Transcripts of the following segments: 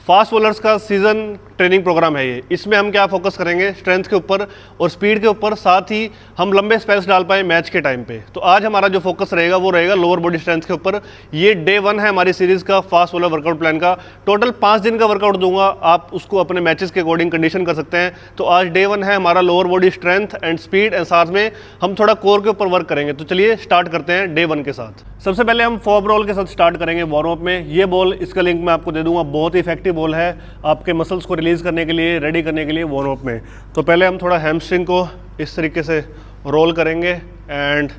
Fast bowlers का season training programme है ये। इसमें हम क्या फोकस करेंगे, स्ट्रेंथ के ऊपर और स्पीड के ऊपर, साथ ही हम लंबे स्पेल्स डाल पाएँ मैच के टाइम पे। तो आज हमारा जो फोकस रहेगा वो रहेगा लोअर बॉडी स्ट्रेंथ के ऊपर। ये डे 1 है हमारी सीरीज़ का फास्ट बॉलर वर्कआउट प्लान का। टोटल 5 दिन का वर्कआउट दूंगा, आप उसको अपने मैचेस के अकॉर्डिंग कंडीशन कर सकते हैं। तो आज डे 1 है हमारा lower body strength and speed, and साथ में हम थोड़ा कोर के ऊपर वर्क करेंगे। तो चलिए स्टार्ट करते हैं डे 1 के साथ। सबसे पहले हम फॉर्म रोल के साथ स्टार्ट करेंगे वार्म अप में। ये बॉल, इसका लिंक मैं आपको दे दूंगा, बहुत ही इफेक्टिव बॉल है आपके मसल्स को रिलीज़ करने के लिए, रेडी करने के लिए वार्म अप में। तो पहले हम थोड़ा हैमस्ट्रिंग को इस तरीके से रोल करेंगे, एंड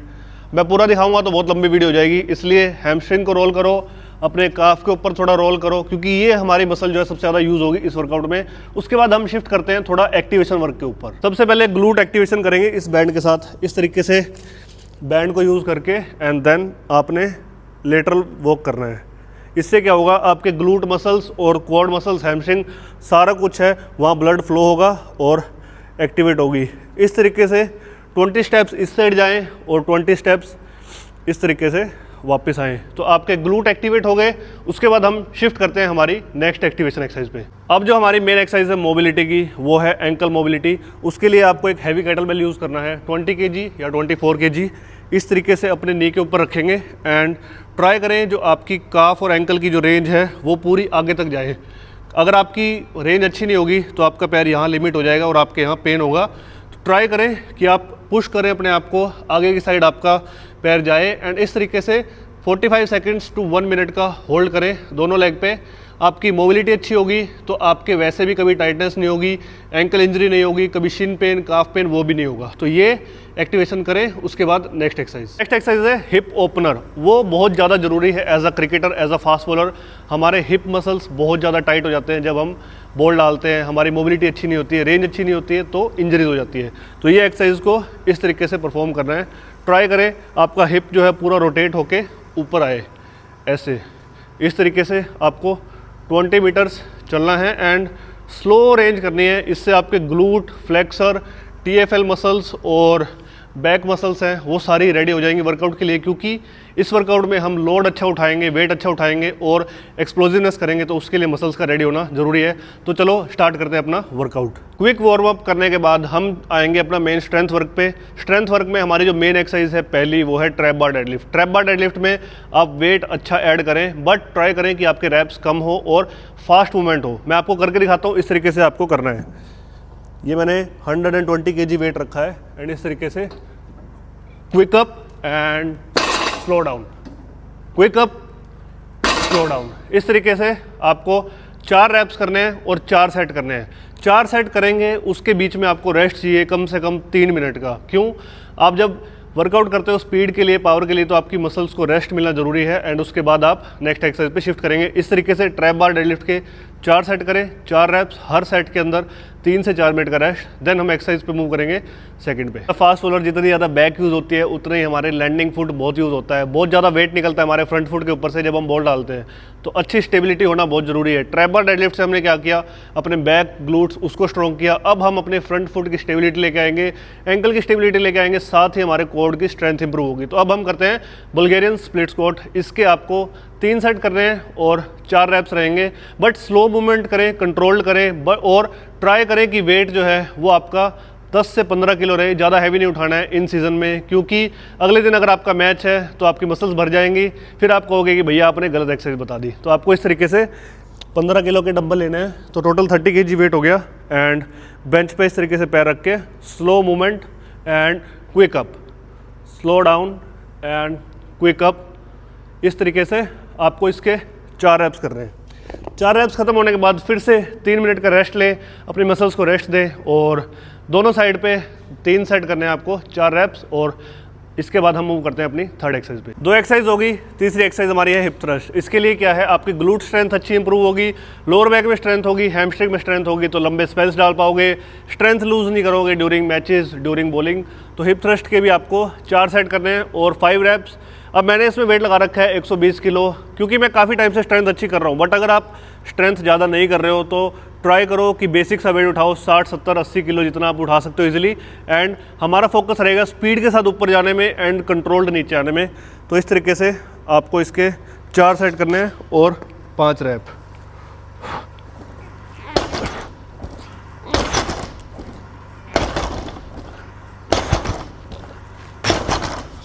मैं पूरा दिखाऊंगा तो बहुत लंबी वीडियो हो जाएगी, इसलिए हैमस्ट्रिंग को रोल करो, अपने काफ के ऊपर थोड़ा रोल करो, क्योंकि ये हमारी मसल जो है सबसे ज़्यादा यूज़ होगी इस वर्कआउट में। उसके बाद हम शिफ्ट करते हैं थोड़ा एक्टिवेशन वर्क के ऊपर। सबसे पहले ग्लूट एक्टिवेशन करेंगे इस बैंड के साथ, इस तरीके से बैंड को यूज़ करके, एंड देन आपने लेटरल वॉक करना है। इससे क्या होगा, आपके ग्लूट मसल्स और क्वाड मसल्स, हैमस्ट्रिंग, सारा कुछ है वहाँ ब्लड फ्लो होगा और एक्टिवेट होगी। इस तरीके से 20 स्टेप्स इस साइड जाएं और 20 स्टेप्स इस तरीके से वापस आएँ, तो आपके ग्लूट एक्टिवेट हो गए। उसके बाद हम शिफ्ट करते हैं हमारी नेक्स्ट एक्टिवेशन एक्सरसाइज पे। अब जो हमारी मेन एक्सरसाइज है मोबिलिटी की, वो है एंकल मोबिलिटी। उसके लिए आपको एक हैवी केटलबेल यूज़ करना है, 20 kg या 24 kg। इस तरीके से अपने नी के ऊपर रखेंगे एंड ट्राई करें जो आपकी काफ और एंकल की जो रेंज है वो पूरी आगे तक जाए। अगर आपकी रेंज अच्छी नहीं होगी तो आपका पैर यहाँ लिमिट हो जाएगा और आपके यहाँ पेन होगा। तो ट्राई करें कि आप पुश करें अपने आप को, आगे की साइड आपका पैर जाए, एंड इस तरीके से 45 सेकंड्स टू 1 मिनट का होल्ड करें दोनों लेग पे। आपकी मोबिलिटी अच्छी होगी तो आपके वैसे भी कभी टाइटनेस नहीं होगी, एंकल इंजरी नहीं होगी, कभी शिन पेन, काफ पेन वो भी नहीं होगा। तो ये एक्टिवेशन करें। उसके बाद नेक्स्ट एक्सरसाइज है हिप ओपनर। वो बहुत ज़्यादा ज़रूरी है as a cricketer, as a fast bowler. हमारे हिप मसल्स बहुत ज़्यादा टाइट हो जाते हैं जब हम बॉल डालते हैं, हमारी मोबिलिटी अच्छी नहीं होती है, रेंज अच्छी नहीं होती है, तो इंजरीज हो जाती है। तो ये एक्सरसाइज को इस तरीके से परफॉर्म करना है। ट्राई करें आपका हिप जो है पूरा रोटेट होके ऊपर आए, ऐसे इस तरीके से आपको 20 मीटर्स चलना है एंड स्लो रेंज करनी है। इससे आपके ग्लूट, फ्लेक्सर, TFL मसल्स और बैक मसल्स हैं वो सारी रेडी हो जाएंगी वर्कआउट के लिए, क्योंकि इस वर्कआउट में हम लोड अच्छा उठाएंगे, वेट अच्छा उठाएंगे और एक्सप्लोजिवनेस करेंगे, तो उसके लिए मसल्स का रेडी होना ज़रूरी है। तो चलो स्टार्ट करते हैं अपना वर्कआउट। क्विक वार्म अप करने के बाद हम आएंगे अपना मेन स्ट्रेंथ वर्क पे। स्ट्रेंथ वर्क में हमारी जो मेन एक्सरसाइज है पहली, वो है ट्रैप बार डेडलिफ्ट। ट्रैप बार डेडलिफ्ट में आप वेट अच्छा ऐड करें, बट ट्राई करें कि आपके रैप्स कम हो और फास्ट मूवमेंट हो। मैं आपको करके दिखाता हूँ, इस तरीके से आपको करना है। ये मैंने 120 kg वेट रखा है एंड इस तरीके से quick up and slow down, quick up, slow down. इस तरीके से आपको 4 रैप्स करने हैं और 4 सेट करने हैं। 4 सेट करेंगे, उसके बीच में आपको रेस्ट चाहिए कम से कम 3 मिनट का। क्यों? आप जब वर्कआउट करते हो स्पीड के लिए, पावर के लिए, तो आपकी मसल्स को रेस्ट मिलना जरूरी है, एंड उसके बाद आप नेक्स्ट एक्सरसाइज पे शिफ्ट करेंगे। इस तरीके से ट्रैप बार डेडलिफ्ट के 4 सेट करें, 4 रैप्स, हर सेट के अंदर 3 से 4 मिनट का रेस्ट, देन हम एक्सरसाइज पे मूव करेंगे सेकंड पे। फास्ट बॉलर जितनी ज़्यादा बैक यूज़ होती है उतना ही हमारे लैंडिंग फुट बहुत यूज़ होता है। बहुत ज़्यादा वेट निकलता है हमारे फ्रंट फुट के ऊपर से जब हम बॉल डालते हैं, तो अच्छी स्टेबिलिटी होना बहुत ज़रूरी है। ट्रैप बार डेडलिफ्ट से हमने क्या किया, अपने बैक ग्लूट्स उसको स्ट्रॉन्ग किया। अब हम अपने फ्रंट फुट की स्टेबिलिटी लेके आएंगे, एंकल की स्टेबिलिटी लेके आएंगे, साथ ही हमारे कोर की स्ट्रेंथ इंप्रूव होगी। तो अब हम करते हैं बल्गेरियन स्प्लिट स्क्वाट। इसके आपको 3 सेट करने हैं और 4 रैप्स रहेंगे, बट स्लो मूवमेंट करें, कंट्रोल्ड करें, और ट्राई करें कि वेट जो है वो आपका 10 से 15 किलो रहे। ज़्यादा हैवी नहीं उठाना है इन सीज़न में, क्योंकि अगले दिन अगर आपका मैच है तो आपकी मसल्स भर जाएंगी, फिर आप कहोगे कि भैया आपने गलत एक्सरसाइज बता दी। तो आपको इस तरीके से 15 किलो के डंबल लेने हैं, तो टोटल 30 kg वेट हो गया, एंड बेंच पे इस तरीके से पैर रख के slow movement and quick up, slow down and quick up. इस तरीके से आपको इसके 4 रैप्स कर रहे हैं। 4 रैप्स खत्म होने के बाद फिर से 3 मिनट का रेस्ट लें, अपनी मसल्स को रेस्ट दें, और दोनों साइड पे 3 सेट करने हैं आपको, 4 रैप्स, और इसके बाद हम मूव करते हैं अपनी थर्ड एक्सरसाइज पे। 2 एक्सरसाइज होगी, तीसरी एक्सरसाइज हमारी है हिप थ्रस्ट। इसके लिए क्या है, आपकी ग्लूट स्ट्रेंथ अच्छी इंप्रूव होगी, लोअर बैक में स्ट्रेंथ होगी, हैमस्ट्रिंग में स्ट्रेंथ होगी, तो लंबे स्पेल्स डाल पाओगे, स्ट्रेंथ लूज नहीं करोगे ड्यूरिंग मैचेस, ड्यूरिंग बॉलिंग। तो हिप थ्रस्ट के भी आपको 4 सेट करने हैं और 5 रैप्स। अब मैंने इसमें वेट लगा रखा है 120 किलो, क्योंकि मैं काफ़ी टाइम से स्ट्रेंथ अच्छी कर रहा हूँ। बट अगर आप स्ट्रेंथ ज़्यादा नहीं कर रहे हो तो ट्राई करो कि बेसिक सा वेट उठाओ, 60, 70, 80 किलो जितना आप उठा सकते हो इजीली। एंड हमारा फोकस रहेगा स्पीड के साथ ऊपर जाने में एंड कंट्रोल्ड नीचे आने में। तो इस तरीके से आपको इसके 4 सेट करने हैं और 5 रैप।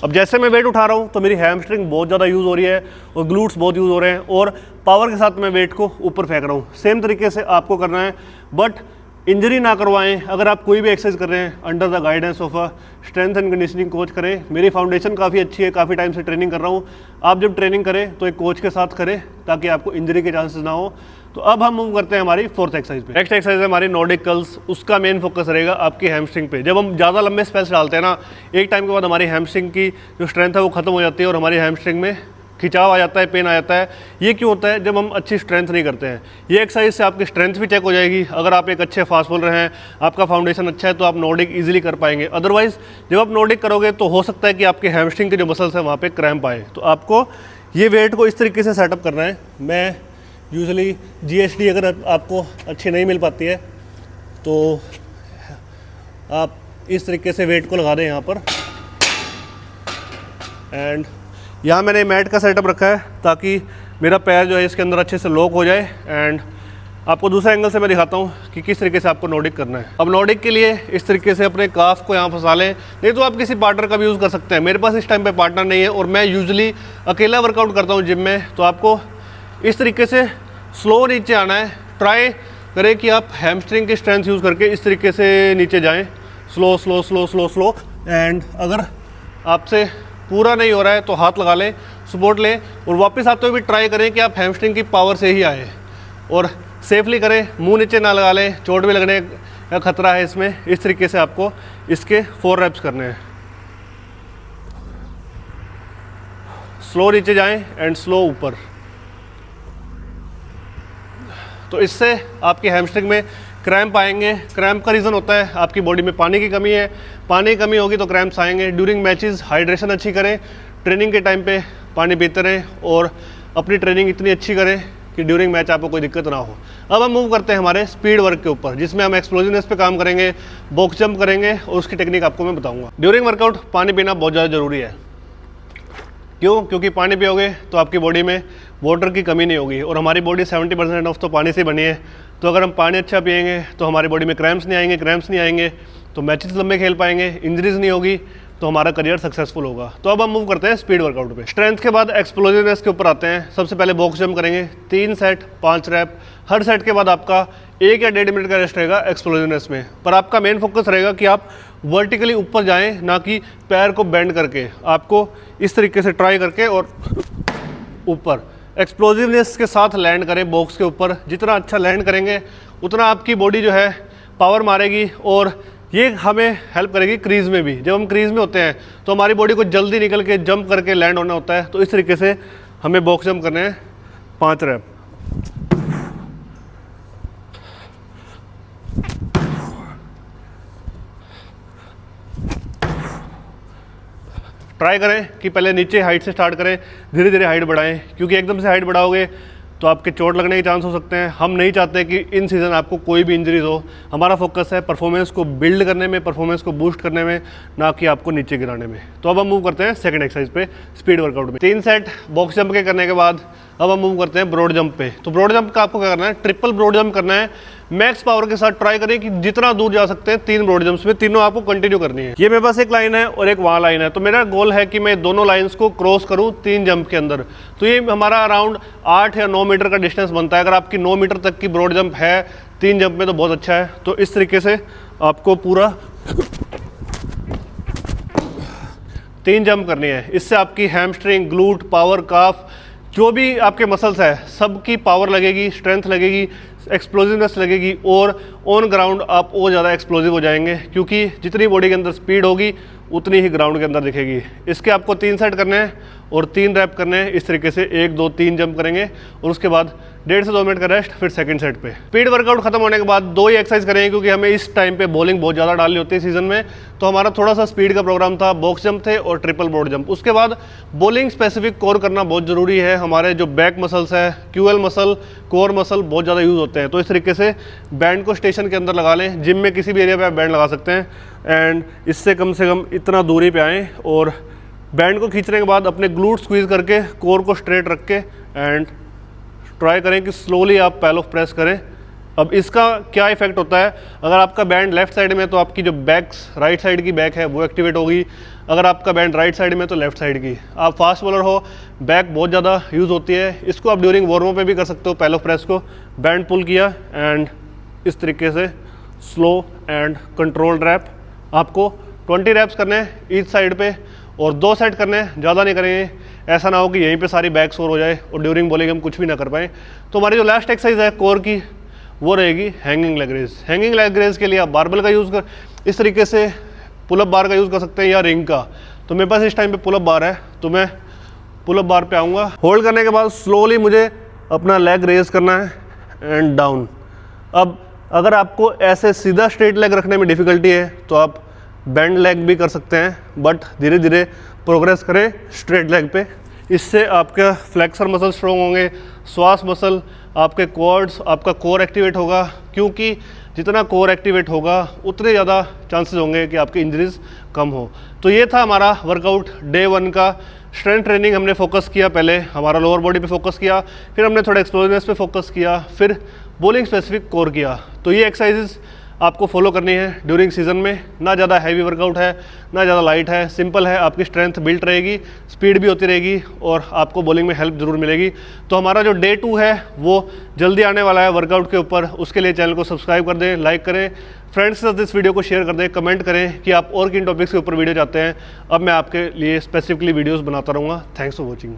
अब जैसे मैं वेट उठा रहा हूँ तो मेरी हैमस्ट्रिंग बहुत ज़्यादा यूज़ हो रही है और ग्लूट्स बहुत यूज़ हो रहे हैं और पावर के साथ मैं वेट को ऊपर फेंक रहा हूँ। सेम तरीके से आपको करना है, बट इंजरी ना करवाएं। अगर आप कोई भी एक्सरसाइज कर रहे हैं under the guidance of a strength and conditioning coach करें। मेरी फाउंडेशन काफ़ी अच्छी है, काफ़ी टाइम से ट्रेनिंग कर रहा हूँ। आप जब ट्रेनिंग करें तो एक कोच के साथ करें ताकि आपको इंजरी के चांसेस ना हो। तो अब हम मूव करते हैं हमारी फोर्थ एक्सरसाइज पे। नेक्स्ट एक्सरसाइज है हमारी नॉर्डिक कर्ल्स। उसका मेन फोकस रहेगा आपकी हैमस्ट्रिंग पे। जब हम ज़्यादा लंबे स्पेल्स डालते हैं ना, एक टाइम के बाद हमारी हैमस्ट्रिंग की जो स्ट्रेंथ है वो खत्म हो जाती है और हमारी हैमस्ट्रिंग में खिंचाव आ जाता है, पेन आ जाता है। ये क्यों होता है? जब हम अच्छी स्ट्रेंथ नहीं करते हैं। ये एक्सरसाइज से आपकी स्ट्रेंथ भी चेक हो जाएगी। अगर आप एक अच्छे फास्ट बॉलर हैं, आपका फाउंडेशन अच्छा है, तो आप नॉर्डिक इजीली कर पाएंगे। अदरवाइज जब आप नॉर्डिक करोगे तो हो सकता है कि आपके हैमस्ट्रिंग के जो मसल्स हैं वहाँ पे क्रैम्प आए। तो आपको ये वेट को इस तरीके से सेटअप करना है। मैं यूजुअली GHD अगर आपको अच्छी नहीं मिल पाती है तो आप इस तरीके से वेट को लगा दें यहाँ पर। एंड यहाँ मैंने मैट का सेटअप रखा है ताकि मेरा पैर जो है इसके अंदर अच्छे से लॉक हो जाए। एंड आपको दूसरे एंगल से मैं दिखाता हूँ कि किस तरीके से आपको नॉर्डिक करना है। अब नॉर्डिक के लिए इस तरीके से अपने काफ को यहाँ फंसा लें, नहीं तो आप किसी पार्टनर का भी यूज़ कर सकते हैं। मेरे पास इस टाइम पे पार्टनर नहीं है और मैं यूजुअली अकेला वर्कआउट करता हूँ जिम में। तो आपको इस तरीके से स्लो नीचे आना है। ट्राई करें कि आप हैमस्ट्रिंग की स्ट्रेंथ यूज़ करके इस तरीके से नीचे जाएँ, slow slow slow slow slow. And अगर आपसे पूरा नहीं हो रहा है तो हाथ लगा लें, सपोर्ट लें और वापस आते हुए भी ट्राई करें कि आप हैमस्ट्रिंग की पावर से ही आए और सेफली करें। मुंह नीचे ना लगा लें, चोट भी लगने का खतरा है इसमें। इस तरीके से आपको इसके 4 रेप्स करने हैं। स्लो नीचे जाएं एंड स्लो ऊपर। तो इससे आपकी हैमस्ट्रिंग में क्रैम्प आएंगे। क्रैम्प का रीज़न होता है आपकी बॉडी में पानी की कमी है। पानी की कमी होगी तो क्रैम्प्स आएंगे। ड्यूरिंग मैचेस हाइड्रेशन अच्छी करें, ट्रेनिंग के टाइम पे पानी पीते रहें और अपनी ट्रेनिंग इतनी अच्छी करें कि ड्यूरिंग मैच आपको कोई दिक्कत ना हो। अब हम मूव करते हैं हमारे स्पीड वर्क के ऊपर, जिसमें हम एक्सप्लोजिवनेस पे काम करेंगे, बॉक्स जंप करेंगे और उसकी टेक्निक आपको मैं बताऊँगा। ड्यूरिंग वर्कआउट पानी पीना बहुत ज़्यादा ज़रूरी है। क्यों? क्योंकि पानी पियोगे तो आपकी बॉडी में वाटर की कमी नहीं होगी और हमारी बॉडी 70% ऑफ तो पानी से बनी है। तो अगर हम पानी अच्छा पिएंगे तो हमारी बॉडी में क्रैम्प्स नहीं आएंगे। क्रैम्प्स नहीं आएंगे तो मैचेस लंबे खेल पाएंगे, इंजरीज नहीं होगी, तो हमारा करियर सक्सेसफुल होगा। तो अब हम मूव करते हैं स्पीड वर्कआउट पे। स्ट्रेंथ के बाद एक्सप्लोजिवनेस के ऊपर आते हैं। सबसे पहले बॉक्स जंप करेंगे, 3 सेट 5 रैप। हर सेट के बाद आपका 1 या 1.5 मिनट का रेस्ट रहेगा एक्सप्लोजिवनेस में। पर आपका मेन फोकस रहेगा कि आप वर्टिकली ऊपर जाएं, ना कि पैर को बेंड करके। आपको इस तरीके से ट्राई करके और ऊपर एक्सप्लोजिवनेस के साथ लैंड करें बॉक्स के ऊपर। जितना अच्छा लैंड करेंगे उतना आपकी बॉडी जो है पावर मारेगी और ये हमें हेल्प करेगी क्रीज में भी। जब हम क्रीज में होते हैं तो हमारी बॉडी को जल्दी निकल के जंप करके लैंड होना होता है। तो इस तरीके से हमें बॉक्स जंप करने हैं 5 रैप। ट्राई करें कि पहले नीचे हाइट से स्टार्ट करें, धीरे धीरे हाइट बढ़ाएं, क्योंकि एकदम से हाइट बढ़ाओगे तो आपके चोट लगने के चांस हो सकते हैं। हम नहीं चाहते कि इन सीज़न आपको कोई भी इंजरीज हो। हमारा फोकस है परफॉर्मेंस को बिल्ड करने में, परफॉर्मेंस को बूस्ट करने में, ना कि आपको नीचे गिराने में। तो अब हम मूव करते हैं सेकंड एक्सरसाइज पे, स्पीड वर्कआउट में। 3 सेट बॉक्स जंप के करने के बाद अब हम मूव करते हैं ब्रॉड जंप पे। तो ब्रॉड जंप का आपको क्या करना है? ट्रिपल ब्रॉड जंप करना है। मैक्स पावर के साथ ट्राई करें कि जितना दूर जा सकते हैं 3 ब्रॉड जंप्स में, तीनों आपको कंटिन्यू करनी है। ये मेरे पास एक लाइन है और एक वहाँ लाइन है। तो मेरा गोल है कि मैं दोनों लाइंस को क्रॉस करूँ 3 जंप के अंदर। तो ये हमारा अराउंड 8 या 9 मीटर का डिस्टेंस बनता है। अगर आपकी 9 मीटर तक की ब्रॉड जंप है 3 जंप में तो बहुत अच्छा है। तो इस तरीके से आपको पूरा 3 जंप करनी है। इससे आपकी हैमस्ट्रिंग, ग्लूट, पावर, काफ, जो भी आपके मसल्स है सबकी पावर लगेगी, स्ट्रेंथ लगेगी, एक्सप्लोजिवनेस लगेगी और ऑन ग्राउंड आप और ज़्यादा एक्सप्लोजिव हो जाएंगे, क्योंकि जितनी बॉडी के अंदर स्पीड होगी उतनी ही ग्राउंड के अंदर दिखेगी। इसके आपको 3 सेट करने हैं और 3 रैप करने हैं। इस तरीके से 1 2 3 जंप करेंगे और उसके बाद 1.5 से 2 मिनट का रेस्ट, फिर सेकंड सेट पे। स्पीड वर्कआउट खत्म होने के बाद 2 ही एक्सरसाइज करेंगे, क्योंकि हमें इस टाइम पे बॉलिंग बहुत ज़्यादा डालनी होती है सीजन में। तो हमारा थोड़ा सा स्पीड का प्रोग्राम था, बॉक्स जंप थे और ट्रिपल ब्रॉड जंप। उसके बाद बॉलिंग स्पेसिफिक कोर करना बहुत ज़रूरी है। हमारे जो बैक मसल्स है, क्यूएल मसल, कोर मसल बहुत ज़्यादा यूज़ होते हैं। तो इस तरीके से बैंड को स्टेशन के अंदर लगा लें। जिम में किसी भी एरिया पे आप बैंड लगा सकते हैं एंड इससे कम से कम इतना दूरी पे आएँ और बैंड को खींचने के बाद अपने ग्लूट स्क्वीज़ करके कोर को स्ट्रेट रख के एंड ट्राई करें कि स्लोली आप पैल ऑफ प्रेस करें अब इसका क्या इफेक्ट होता है, अगर आपका बैंड लेफ्ट साइड में है तो आपकी जो बैक्स राइट साइड की बैक है वो एक्टिवेट होगी, अगर आपका बैंड राइट साइड में है तो लेफ्ट साइड की। आप फास्ट बॉलर हो, बैक बहुत ज़्यादा यूज़ होती है, इसको आप ड्यूरिंग वार्म अप पे भी कर सकते हो। पैल ऑफ प्रेस को बैंड पुल किया एंड इस तरीके से स्लो एंड कंट्रोल्ड रैप, आपको 20 रैप्स करने हैं ईच साइड पे और 2 सेट करने हैं, ज़्यादा नहीं करेंगे, ऐसा ना हो कि यहीं पे सारी बैक सोर हो जाए और ड्यूरिंग बॉलिंग हम कुछ भी ना कर पाएँ। तो हमारी जो लास्ट एक्सरसाइज है कोर की वो रहेगी hanging leg raise. Hanging leg raise के लिए आप बारबेल का यूज़ कर, इस तरीके से पुलअप बार का यूज़ कर सकते हैं या रिंग का। तो मेरे पास इस टाइम पे पुलअप बार है तो मैं पुलअप बार पे आऊँगा। होल्ड करने के बाद स्लोली मुझे अपना लेग रेज करना है एंड डाउन। अब अगर आपको ऐसे सीधा स्ट्रेट लेग रखने में डिफ़िकल्टी है तो आप बेंड लेग भी कर सकते हैं, बट धीरे धीरे प्रोग्रेस करें स्ट्रेट लेग पे। इससे आपका फ्लेक्सर मसल स्ट्रॉन्ग होंगे, श्वास मसल, आपके क्वाड्स, आपका कोर एक्टिवेट होगा, क्योंकि जितना कोर एक्टिवेट होगा उतने ज़्यादा चांसेस होंगे कि आपकी इंजरीज कम हो। तो ये था हमारा वर्कआउट डे 1 का। स्ट्रेंथ ट्रेनिंग हमने फोकस किया, पहले हमारा लोअर बॉडी पे फोकस किया, फिर हमने थोड़ा एक्सप्लोजिवनेस पे फोकस किया, फिर बॉलिंग स्पेसिफिक कोर किया। तो ये एक्सरसाइजेस आपको फॉलो करनी है ड्यूरिंग सीजन में। ना ज़्यादा हैवी वर्कआउट है, ना ज़्यादा लाइट है, सिंपल है, आपकी स्ट्रेंथ बिल्ट रहेगी, स्पीड भी होती रहेगी और आपको बॉलिंग में हेल्प ज़रूर मिलेगी। तो हमारा जो डे 2 है वो जल्दी आने वाला है वर्कआउट के ऊपर, उसके लिए चैनल को सब्सक्राइब कर दें, लाइक करें, फ्रेंड्स के साथ इस वीडियो को शेयर कर दें, कमेंट करें कि आप और किन टॉपिक्स के ऊपर वीडियो चाहते हैं। अब मैं आपके लिए स्पेसिफिकली वीडियोज़ बनाता रहूँगा। Thanks for watching.